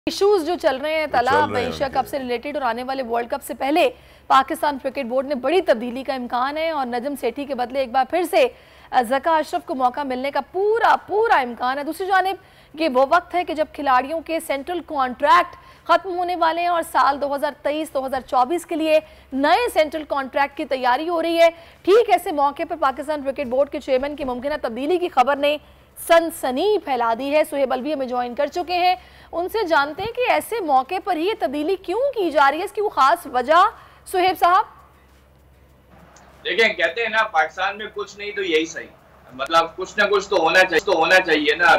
Issues जो चल रहे हैं तालाब एशिया कप से रिलेटेड और आने वाले वर्ल्ड कप से पहले पाकिस्तान क्रिकेट बोर्ड ने बड़ी तब्दीली का इम्कान है और नजम सेठी के बदले एक बार फिर से ज़का अशरफ को मौका मिलने का पूरा इम्कान है। दूसरी जानिब ये वो वक्त है कि जब खिलाड़ियों के सेंट्रल कॉन्ट्रैक्ट खत्म होने वाले हैं और साल 2023-2024 के लिए नए सेंट्रल कॉन्ट्रैक्ट की तैयारी हो रही है। ठीक ऐसे मौके पर पाकिस्तान क्रिकेट बोर्ड के चेयरमैन की मुमकिन तब्दीली की खबर ने सनसनी फैला दी है। सुहेब अलवी हमें ज्वाइन कर चुके हैं, उनसे जानते हैं कि ऐसे मौके पर ही ये तब्दीली क्यों की जा रही है, इसकी वो खास वजह। सुहेब साहब देखें, कहते हैं ना पाकिस्तान में कुछ नहीं तो यही सही, मतलब कुछ ना कुछ तो होना चाहिए ना।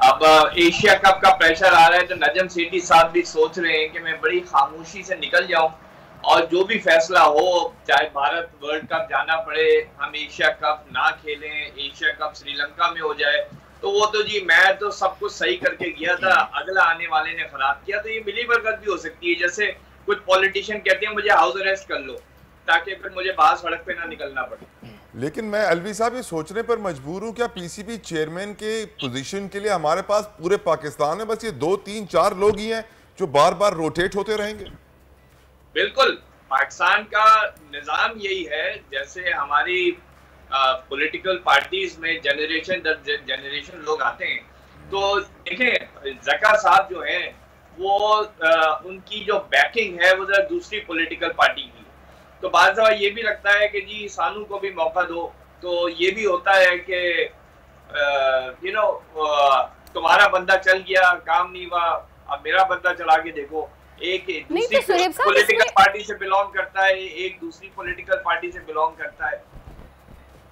अब एशिया कप का प्रेशर आ रहा है तो नजम सेठी साहब भी सोच रहे हैं कि मैं बड़ी खामोशी से निकल जाऊं और जो भी फैसला हो, चाहे भारत वर्ल्ड कप जाना पड़े, हम एशिया कप ना खेलें, एशिया कप श्रीलंका में हो जाए, तो वो तो जी मैं तो सब कुछ सही करके गया था, अगला आने वाले ने खराब किया। तो ये मिली भगत भी हो सकती है। जैसे कुछ पॉलिटिशियन कहते हैं मुझे हाउस अरेस्ट कर लो ताकि फिर मुझे बाहर सड़क पे ना निकलना पड़े। लेकिन मैं अलवी साहब ये सोचने पर मजबूर हूँ, क्या पीसीबी चेयरमैन के पोजीशन के लिए हमारे पास पूरे पाकिस्तान में बस ये 2-3-4 लोग ही हैं जो बार बार रोटेट होते रहेंगे? बिल्कुल, पाकिस्तान का निजाम यही है। जैसे हमारी पॉलिटिकल पार्टीज में जनरेशन दर जनरेशन लोग आते हैं, तो देखें ज़का साहब जो हैं वो उनकी जो बैकिंग है वो जरा दूसरी पॉलिटिकल पार्टी की, तो बार बार ये भी लगता है कि जी सानू को भी मौका दो। तो ये भी होता है कि तुम्हारा बंदा चल गया, काम नहीं हुआ, अब मेरा बंदा चला के देखो। एक दूसरी पॉलिटिकल पार्टी से बिलोंग करता है, एक दूसरी पॉलिटिकल पार्टी से बिलोंग करता है।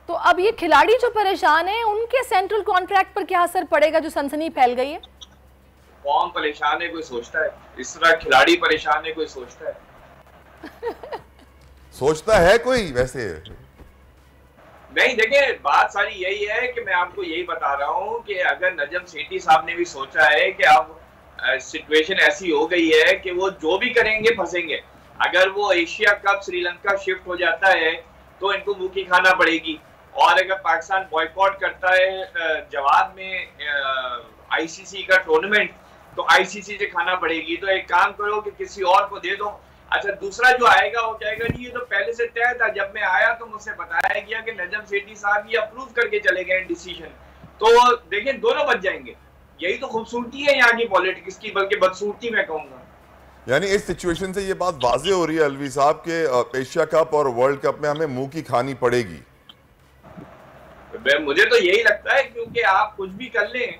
तो अब ये खिलाड़ी जो परेशान हैं उनके सेंट्रल कॉन्ट्रैक्ट पर क्या असर पड़ेगा जो सनसनी फैल गई है? कौन परेशान है, कोई सोचता है? इस तरह खिलाड़ी परेशान है, कोई सोचता है? सोचता है कोई? वैसे नहीं, देखिए बात सारी यही है कि मैं आपको यही बता रहा हूँ कि अगर नजम सेठी साहब ने भी सोचा है कि अब सिचुएशन ऐसी हो गई है कि वो जो भी करेंगे फंसेंगे। अगर वो एशिया कप श्रीलंका शिफ्ट हो जाता है तो इनको मुंह की खाना पड़ेगी, और अगर पाकिस्तान बॉयकॉट करता है जवाब में आईसीसी का टूर्नामेंट तो आईसीसी से खाना पड़ेगी। तो एक काम करो कि किसी और को दे दो। अच्छा, दूसरा जो आएगा वो कहेगा जी ये तो पहले से तय था, जब मैं आया तो मुझसे बताया गया कि नजम सेठी साहब ये अप्रूव करके चले गए डिसीजन। तो देखिए दोनों बच जाएंगे। यही तो खूबसूरती है यहाँ की पॉलिटिक्स की, बल्कि बदसूरती मैं कहूंगा। यानी इस सिचुएशन से ये बात वाज़ेह हो रही है अलवी साहब के एशिया कप और वर्ल्ड कप में हमें मुंह की खानी पड़ेगी। मुझे तो यही लगता है, क्योंकि आप कुछ भी कर लें,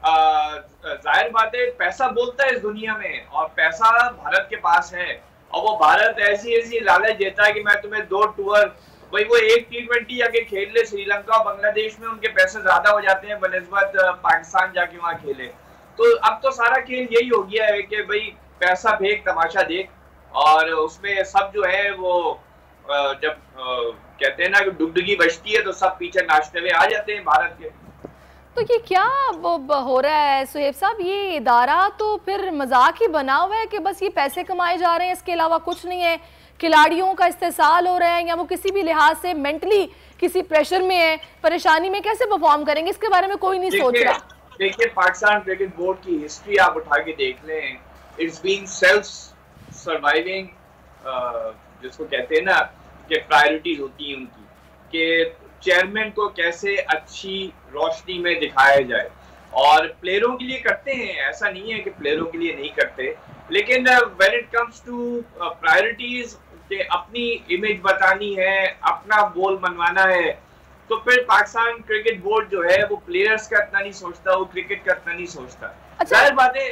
जाहिर बात है पैसा बोलता है इस दुनिया में, और पैसा भारत के पास है, और वो भारत ऐसी लालच देता है कि मैं तुम्हें 2 टूर, भाई वो एक T20 आके खेल ले श्रीलंका और बांग्लादेश में, उनके पैसे ज्यादा हो जाते हैं बनस्बत पाकिस्तान जाके वहां खेले। तो अब तो सारा खेल यही हो गया है कि भाई पैसा फेंक तमाशा देख, और उसमें सब जो है वो जब कहते हैं ना कि डुगडुगी बजती है तो सब पीछे नाचते हुए आ जाते हैं भारत के। तो ये क्या हो रहा है सुहेब साहब? ये इदारा तो फिर मजाक ही बना हुआ है कि बस ये पैसे कमाए जा रहे हैं, इसके अलावा कुछ नहीं है। खिलाड़ियों का इस्तेसाल हो रहा है, या वो किसी भी लिहाज से मेंटली किसी प्रेशर में है, परेशानी में, कैसे परफॉर्म करेंगे इसके बारे में कोई नहीं सोच रहा। देखिए पाकिस्तान क्रिकेट बोर्ड की हिस्ट्री आप उठा के देख लें, इट्स बीन सेल्फ सर्वाइविंग, जिसको कहते हैं ना कि प्रायोरिटीज होती हैं उनकी, कि चेयरमैन को कैसे अच्छी रोशनी में दिखाया जाए, और प्लेयरों के लिए करते हैं, ऐसा नहीं है कि प्लेयरों के लिए नहीं करते, लेकिन when it comes to priorities के अपनी इमेज बतानी है, अपना बोल मनवाना है, तो फिर पाकिस्तान क्रिकेट बोर्ड जो है वो प्लेयर्स का इतना नहीं सोचता, वो क्रिकेट का इतना नहीं सोचता। अच्छा, जाहिर बात है,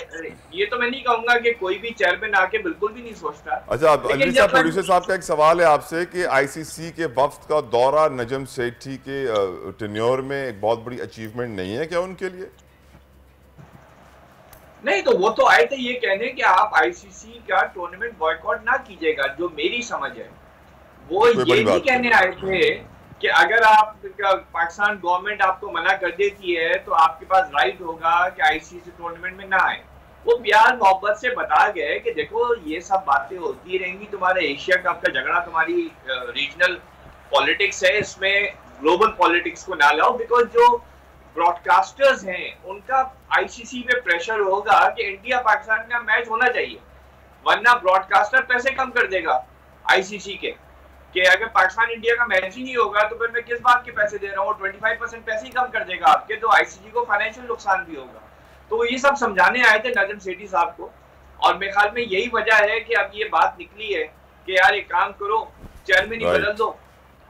ये तो मैं नहीं कहूंगा कि कोई भी चेयरमैन आके बिल्कुल भी नहीं सोचता। अच्छा, अलवी साहब प्रोड्यूसर साहब का एक सवाल है आपसे कि आईसीसी के वफ्द का दौरा नजम सेठी के टेन्योर में एक बहुत बड़ी अचीवमेंट नहीं है क्या उनके लिए? नहीं, तो वो तो आए थे ये कहने कि आप आईसीसी का टूर्नामेंट बॉयकॉट ना कीजिएगा। जो मेरी समझ है वो ये नहीं कहने आए थे कि अगर आप पाकिस्तान गवर्नमेंट आपको मना कर देती है तो आपके पास राइट होगा कि आईसीसी टूर्नामेंट में ना आए। वो प्यार मोहब्बत से बता गए कि देखो ये सब बातें होती रहेंगी, तुम्हारे एशिया कप का झगड़ा तुम्हारी रीजनल पॉलिटिक्स है, इसमें ग्लोबल पॉलिटिक्स को ना लाओ, बिकॉज जो ब्रॉडकास्टर्स हैं उनका आईसीसी पे प्रेशर होगा कि इंडिया पाकिस्तान का मैच होना चाहिए, वरना ब्रॉडकास्टर पैसे कम कर देगा आईसीसी के कि अगर पाकिस्तान इंडिया का मैच ही नहीं होगा तो फिर मैं किस बात के पैसे दे रहा हूँ, 25% पैसे ही कम कर देगा आपके, तो आईसीसी को फाइनेंशियल नुकसान भी होगा। तो ये सब समझाने आए थे नजम सेठी साहब को, और मेरे ख्याल में यही वजह है कि अब ये बात निकली है कि यार एक काम करो, चेयरमैन ही बदल दो।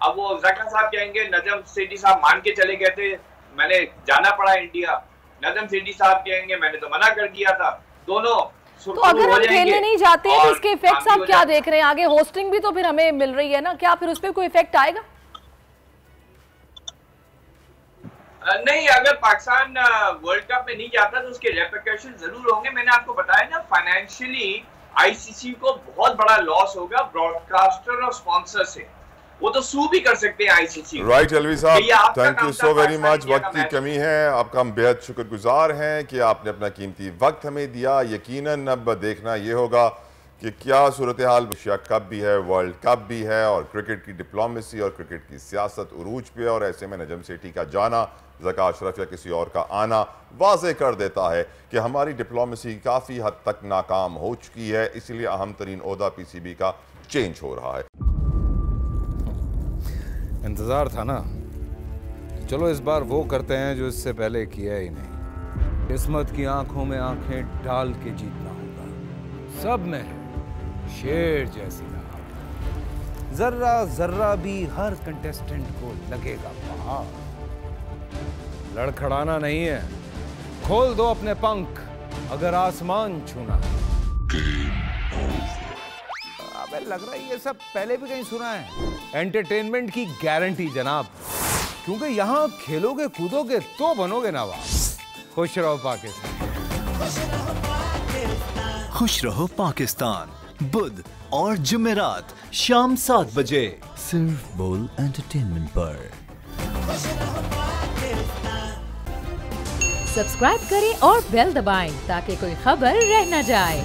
अब वो ज़का साहब कहेंगे नजम सेठी साहब मान के चले गए थे, मैंने जाना पड़ा इंडिया। नजम सेठी साहब कहेंगे मैंने तो मना कर दिया था। दोनों तो अगर हम खेलने नहीं जाते हैं तो इसके इफेक्ट्स आप क्या देख रहे हैं? आगे होस्टिंग भी तो फिर हमें मिल रही है ना, क्या फिर उस पर कोई इफेक्ट आएगा? नहीं, अगर पाकिस्तान वर्ल्ड कप में नहीं जाता तो उसके रेपरकशन जरूर होंगे। मैंने आपको बताया ना, फाइनेंशियली आईसीसी को बहुत बड़ा लॉस होगा ब्रॉडकास्टर और स्पॉन्सर से, वो तो सू भी कर सकते हैं आईसीसी। राइट अलवी साहब, thank you so very much. वक्त की कमी है, आपका हम बेहद शुक्रगुजार हैं कि आपने अपना कीमती वक्त हमें दिया। यकीनन अब देखना ये होगा कि क्या सूरत हाल, एशिया कप भी है, वर्ल्ड कप भी है, और क्रिकेट की डिप्लोमेसी और क्रिकेट की सियासत उरूज पे, और ऐसे में नजम सेठी का जाना, ज़का अशरफ या किसी और का आना वाज़े कर देता है कि हमारी डिप्लोमेसी काफ़ी हद तक नाकाम हो चुकी है। इसलिए अहम तरीन ओहदा पीसीबी का चेंज हो रहा है। इंतज़ार था ना, चलो इस बार वो करते हैं जो इससे पहले किया ही नहीं। किस्मत की आंखों में आंखें डाल के जीतना होगा। सब में शेर जैसी राह, जर्रा जर्रा भी हर कंटेस्टेंट को लगेगा पहाड़। लड़खड़ाना नहीं है, खोल दो अपने पंख अगर आसमान छूना है। अबे लग रहा है ये सब पहले भी कहीं सुना है। एंटरटेनमेंट की गारंटी जनाब, क्योंकि यहाँ खेलोगे कूदोगे तो बनोगे नवाब। खुश रहो पाकिस्तान। खुश रहो पाकिस्तान, बुध और जुमेरात शाम 7 बजे सिर्फ बोल एंटरटेनमेंट पर। सब्सक्राइब करें और बेल दबाएं ताकि कोई खबर रह न जाए।